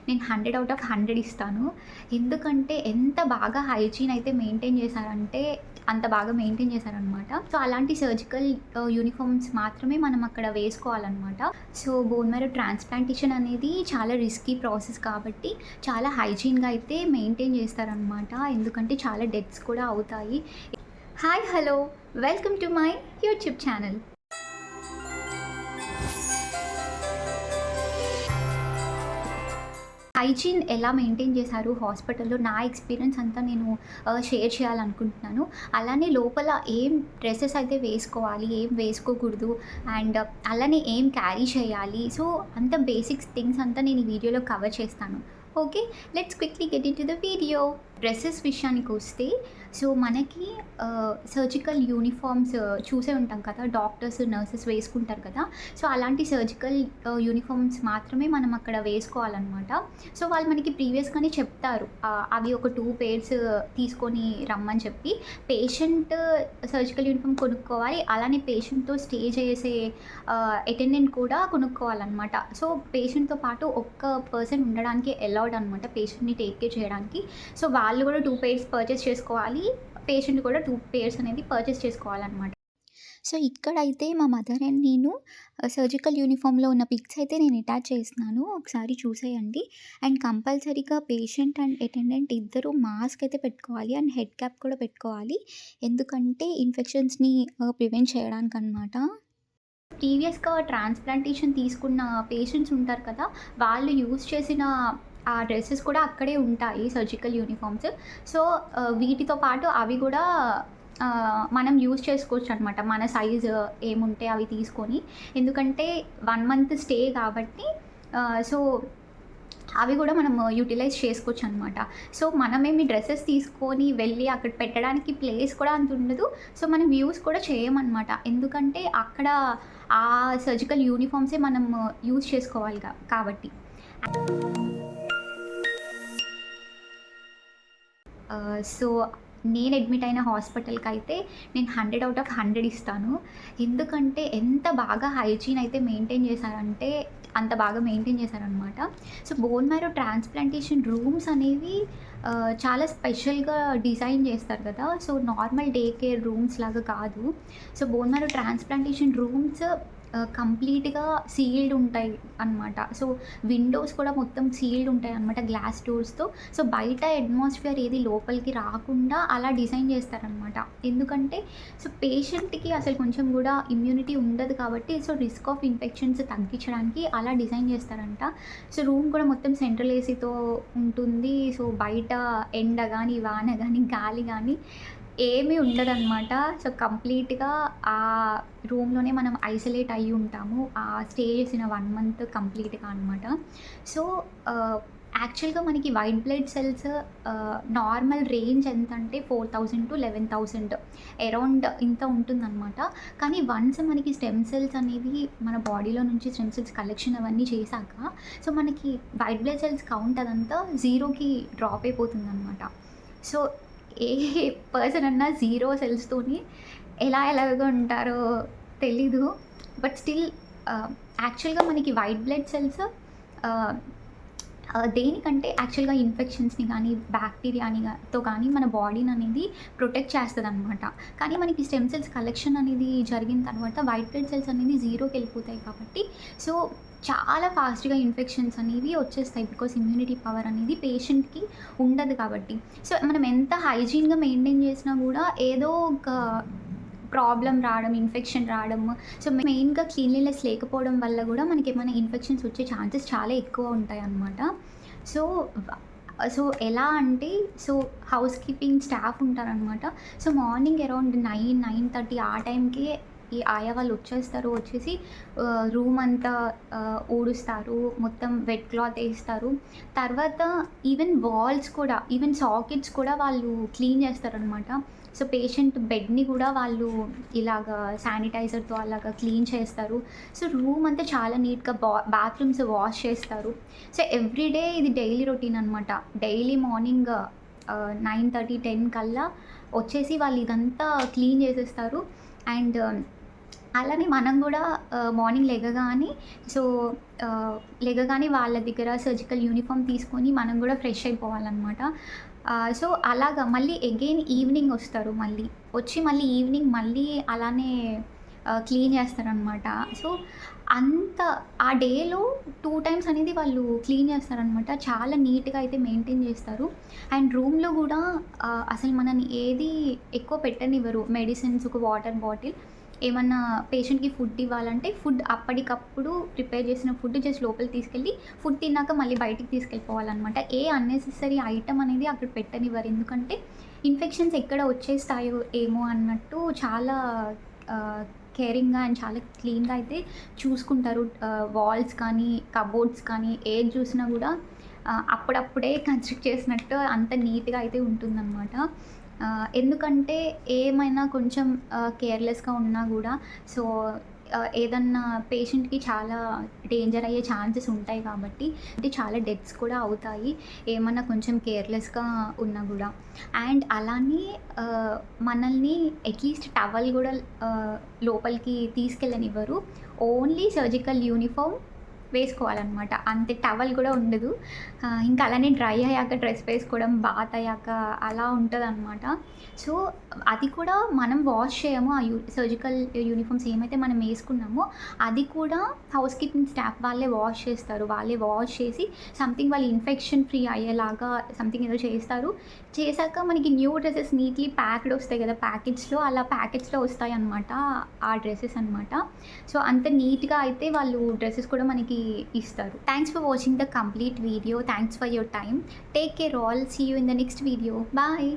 నేను 100/100 ఇస్తాను. ఎందుకంటే ఎంత బాగా హైజీన్ అయితే మెయింటైన్ చేశారంటే అంత బాగా మెయింటైన్ చేశారనమాట. సో, అలాంటి సర్జికల్ యూనిఫార్మ్స్ మాత్రమే మనం అక్కడ వేసుకోవాలనమాట. సో, బోన్ మ్యారో ట్రాన్స్‌ప్లాంటేషన్ అనేది చాలా రిస్కీ ప్రాసెస్ కాబట్టి చాలా హైజీన్‌గా అయితే మెయింటైన్ చేస్తారనమాట. ఎందుకంటే చాలా డెత్స్ కూడా అవుతాయి. Hi! Hello! Welcome to my YouTube channel. Hygiene ఎలా మెయింటైన్ చేశారు హాస్పిటల్‌లో నా ఎక్స్‌పీరియన్స్ అంతా నేను షేర్ చేయాలనుకుంటున్నాను. అలానే లోపల ఏం డ్రెసెస్ అయితే వేసుకోవాలి, ఏం వేసుకోకూడదు అండ్ అలానే ఏం క్యారీ చేయాలి. సో, అంత బేసిక్స్ థింగ్స్ అంతా నేను ఈ వీడియోలో కవర్ చేస్తాను. Okay. Let's quickly get into the video. Dresses విషయానికొస్తే సో, మనకి సర్జికల్ యూనిఫార్మ్స్ చూసే ఉంటాం కదా! డాక్టర్స్, నర్సెస్ వేసుకుంటారు కదా! సో, అలాంటి సర్జికల్ యూనిఫార్మ్స్ మాత్రమే మనం అక్కడ వేసుకోవాలనమాట. సో, వాళ్ళు మనకి ప్రీవియస్‌గానే చెప్తారు. అవి ఒక 2 పెయిర్స్ తీసుకొని రమ్మని చెప్పి. పేషెంట్ సర్జికల్ యూనిఫార్మ్ కొనుక్కోవాలి. అలానే పేషెంట్‌తో స్టే చేసే అటెండెంట్ కూడా కొనుక్కోవాలనమాట. సో, పేషెంట్‌తో పాటు ఒక్క పర్సన్ ఉండడానికి అలౌడ్ అనమాట పేషెంట్‌ని టేక్ కేర్ చేయడానికి. సో, వాళ్ళు కూడా 2 పెయిర్స్ పర్చేస్ చేసుకోవాలి. పేషెంట్ కూడా 2 పెయిర్స్ అనేది పర్చేస్ చేసుకోవాలనమాట. సో, ఇక్కడైతే మా మదర్ అండ్ నేను సర్జికల్ యూనిఫామ్‌లో ఉన్న పిక్స్ అయితే నేను అటాచ్ చేస్తున్నాను. ఒకసారి చూసేయండి. అండ్ కంపల్సరీగా పేషెంట్ అండ్ అటెండెంట్ ఇద్దరు మాస్క్ అయితే పెట్టుకోవాలి అండ్ హెడ్ క్యాప్ కూడా పెట్టుకోవాలి. ఎందుకంటే ఇన్ఫెక్షన్స్‌ని ప్రివెంట్ చేయడానికనమాట. ప్రీవియస్‌గా ట్రాన్స్‌ప్లాంటేషన్ తీసుకున్న పేషెంట్స్ ఉంటారు కదా! వాళ్ళు యూజ్ చేసిన ఆ డ్రెసెస్ కూడా అక్కడే ఉంటాయి సర్జికల్ యూనిఫార్మ్స్. సో, వీటితో పాటు అవి కూడా మనం యూజ్ చేసుకోవచ్చనమాట. మన సైజ్ ఏముంటే అవి తీసుకొని. ఎందుకంటే 1 మంత్ స్టే కాబట్టి సో, అవి కూడా మనము యుటిలైజ్ చేసుకోవచ్చనమాట. సో, మనమేమి డ్రెసెస్ తీసుకొని వెళ్ళి అక్కడ పెట్టడానికి ప్లేస్ కూడా అంత ఉండదు. సో, మనం యూజ్ కూడా చేయమనమాట. ఎందుకంటే అక్కడ ఆ సర్జికల్ యూనిఫార్మ్సే మనం యూజ్ చేసుకోవాలి కాబట్టి. సో, నేను అడ్మిట్ అయిన హాస్పిటల్‌కైతే నేను 100/100 ఇస్తాను. ఎందుకంటే ఎంత బాగా హైజీన్ అయితే మెయింటైన్ చేశారంటే అంత బాగా మెయింటైన్ చేశారనమాట. So, bone marrow transplantation rooms అనేవి చాలా స్పెషల్‌గా డిజైన్ చేస్తారు కదా! So, normal day care rooms లాగా కాదు. So, bone marrow transplantation rooms కంప్లీట్‌గా సీల్డ్ ఉంటాయి అనమాట. సో, విండోస్ కూడా మొత్తం సీల్డ్ ఉంటాయనమాట గ్లాస్ డోర్స్‌తో. సో, బయట అట్మాస్ఫియర్ ఏది లోపలికి రాకుండా అలా డిజైన్ చేస్తారనమాట. ఎందుకంటే సో, పేషెంట్‌కి అసలు కొంచెం కూడా ఇమ్యూనిటీ ఉండదు కాబట్టి సో, రిస్క్ ఆఫ్ ఇన్ఫెక్షన్స్ తగ్గించడానికి అలా డిజైన్ చేస్తారంట. సో, రూమ్ కూడా మొత్తం సెంట్రల్ ఏసీతో ఉంటుంది. సో, బయట ఎండ గానీ, వాన గానీ, గాలి గానీ ఏమీ ఉండదనమాట. సో, కంప్లీట్‌గా ఆ రూమ్‌లోనే మనం ఐసోలేట్ అయ్యి ఉంటాము. స్టే చేసిన 1 మంత్ కంప్లీట్‌గా అనమాట. సో, యాక్చువల్‌గా మనకి white blood cells normal range ఎంతంటే 4000-11,000 అరౌండ్ ఇంత ఉంటుందనమాట. కానీ వన్స్ మనకి స్టెమ్ సెల్స్ అనేవి మన బాడీలో నుంచి స్టెమ్ సెల్స్ కలెక్షన్ అవన్నీ చేశాక సో, మనకి వైట్ బ్లడ్ సెల్స్ కౌంట్ అదంతా 0కి డ్రాప్ అయిపోతుందనమాట. సో, ఏ పర్సన్ అన్నా 0 సెల్స్‌తోని ఎలాగో ఉంటారో తెలీదు. బట్ స్టిల్ యాక్చువల్‌గా మనకి వైట్ బ్లడ్ సెల్స్ ఆహ్, దేనికంటే యాక్చువల్‌గా ఇన్ఫెక్షన్స్‌ని గానీ, బ్యాక్టీరియాని తో కానీ మన బాడీననేది ప్రొటెక్ట్ చేస్తదనమాట. కానీ మనకి స్టెమ్ సెల్స్ కలెక్షన్ అనేది జరిగిన తర్వాత వైట్ బ్లడ్ సెల్స్ అనేది 0కెళ్ళిపోతాయి కాబట్టి సో, చాలా ఫాస్ట్‌గా ఇన్ఫెక్షన్స్ అనేవి వచ్చేస్తాయి. బికాజ్ ఇమ్యూనిటీ పవర్ అనేది పేషెంట్‌కి ఉండదు కాబట్టి. సో, మనం ఎంత హైజీన్‌గా మెయింటైన్ చేసినా కూడా ఏదో ఒక ప్రాబ్లమ్ రావడం, ఇన్ఫెక్షన్ రావడము. సో, మెయిన్‌గా క్లీన్లీనెస్ లేకపోవడం వల్ల కూడా మనకేమైనా ఇన్ఫెక్షన్స్ వచ్చే ఛాన్సెస్ చాలా ఎక్కువ ఉంటాయన్నమాట. సో, సో, ఎలా అంటే సో, హౌస్ కీపింగ్ స్టాఫ్ ఉంటారనమాట. సో, మార్నింగ్ అరౌండ్ 9:30 ఆ టైంకే ఈ ఆయా వాళ్ళు వచ్చేస్తారు. వచ్చేసి రూమ్ అంతా ఊడుస్తారు. మొత్తం వెట్ క్లాత్ ఏస్తారు. తర్వాత ఈవెన్ వాల్స్ కూడా, ఈవెన్ సాకెట్స్ కూడా వాళ్ళు క్లీన్ చేస్తారనమాట. సో, పేషెంట్ బెడ్‌ని కూడా వాళ్ళు ఇలాగా శానిటైజర్‌తో అలాగా క్లీన్ చేస్తారు. సో, రూమ్ అంతా చాలా నీట్‌గా బాత్రూమ్స్ వాష్ చేస్తారు. సో, ఎవ్రీడే ఇది డైలీ రొటీన్ అనమాట. డైలీ మార్నింగ్ 9:30, 10 కల్లా వచ్చేసి వాళ్ళు ఇదంతా క్లీన్ చేసేస్తారు. అండ్ అలానే మనం గూడా మార్నింగ్ లెగగానే సో, లెగగానే వాళ్ళ దగ్గర సర్జికల్ యూనిఫార్మ్ తీసుకొని మనం గూడా ఫ్రెష్ అయిపోవాలనమాట. సో, అలాగా మళ్ళీ అగైన్ ఈవినింగ్ ఒస్తారు మళ్ళీ. వచ్చి మళ్ళీ ఈవినింగ్ మళ్ళీ అలానే క్లీన్ చేస్తారనమాట. సో, అంత ఆ డేలో 2 టైమ్స్ అనేది వాళ్ళు క్లీన్ చేస్తారనమాట. చాలా నీట్‌గా అయితే మెయింటైన్ చేస్తారు. అండ్ రూమ్‌లో గూడా అసలు మనని ఏది ఎక్కువ పెట్టనివ్వరు. మెడిసిన్స్, ఒక వాటర్ బాటిల్, ఏమన్నా పేషెంట్‌కి ఫుడ్ ఇవ్వాలంటే ఫుడ్ అప్పటికప్పుడు ప్రిపేర్ చేసిన ఫుడ్ జస్ట్ లోపలికి తీసుకెళ్ళి ఫుడ్ తిన్నాక మళ్ళీ బయటికి తీసుకెళ్ళిపోవాలనమాట. ఏ అన్నెసెసరీ ఐటెమ్ అనేది అక్కడ పెట్టనివ్వరు. ఎందుకంటే ఇన్ఫెక్షన్స్ ఎక్కడ వచ్చేస్తాయో ఏమో అన్నట్టు చాలా ఆహ్, కేరింగ్‌గా అండ్ చాలా క్లీన్‌గా అయితే చూసుకుంటారు. వాల్స్ కానీ, కబోర్డ్స్ కానీ ఏది చూసినా గూడా అప్పుడప్పుడే కన్‌స్ట్రక్ట్ చేసినట్టు అంత నీట్‌గా అయితే ఉంటుందనమాట. ఎందుకంటే ఏమైనా కొంచెం కేర్‌లెస్‌గా ఉన్నా గూడా సో, ఏదన్నా పేషెంట్‌కి చాలా డేంజర్ అయ్యే ఛాన్సెస్ ఉంటాయి కాబట్టి, అంటే చాలా డెత్స్ కూడా అవుతాయి. ఏమన్నా కొంచెం కేర్‌లెస్‌గా ఉన్నా గూడా. అండ్ అలానే ఆహ్, మనల్ని అట్‌లీస్ట్ టవల్ గూడా లోపలికి తీసుకెళ్ళనివ్వరు. ఓన్లీ సర్జికల్ యూనిఫార్మ్ వేసుకోవాలనమాట. అంతే, టవల్ కూడా ఉండదు. ఇంకా అలానే డ్రై అయ్యాక డ్రెస్ వేసుకోవడం, బాత్ అయ్యాక అలా ఉంటదనమాట. సో, అది కూడా మనం వాష్ చేయము. ఆ సర్జికల్ యూనిఫార్మ్స్ ఏమైతే మనం ఏసుకున్నామో అది కూడా హౌస్ కీపింగ్ స్టాఫ్ వాళ్ళే వాష్ చేస్తారు. వాళ్ళే వాష్ చేసి సంథింగ్ వాళ్ళు ఇన్ఫెక్షన్ ఫ్రీ అయ్యేలాగా సంథింగ్ ఏదో చేస్తారు. చేశాక మనకి న్యూ డ్రెసెస్ నీట్‌లీ ప్యాక్డ్ వస్తాయి కదా! ప్యాకెట్స్‌లో, అలా ప్యాకెట్స్‌లో వస్తాయన్నమాట. ఆ డ్రెసెస్ అనమాట. సో, అంత నీట్‌గా అయితే వాళ్ళు డ్రెసెస్ కూడా మనకి ఇస్తారు. Thanks for watching the complete video. Thanks for your time. Take care all. See you in the next video. Bye.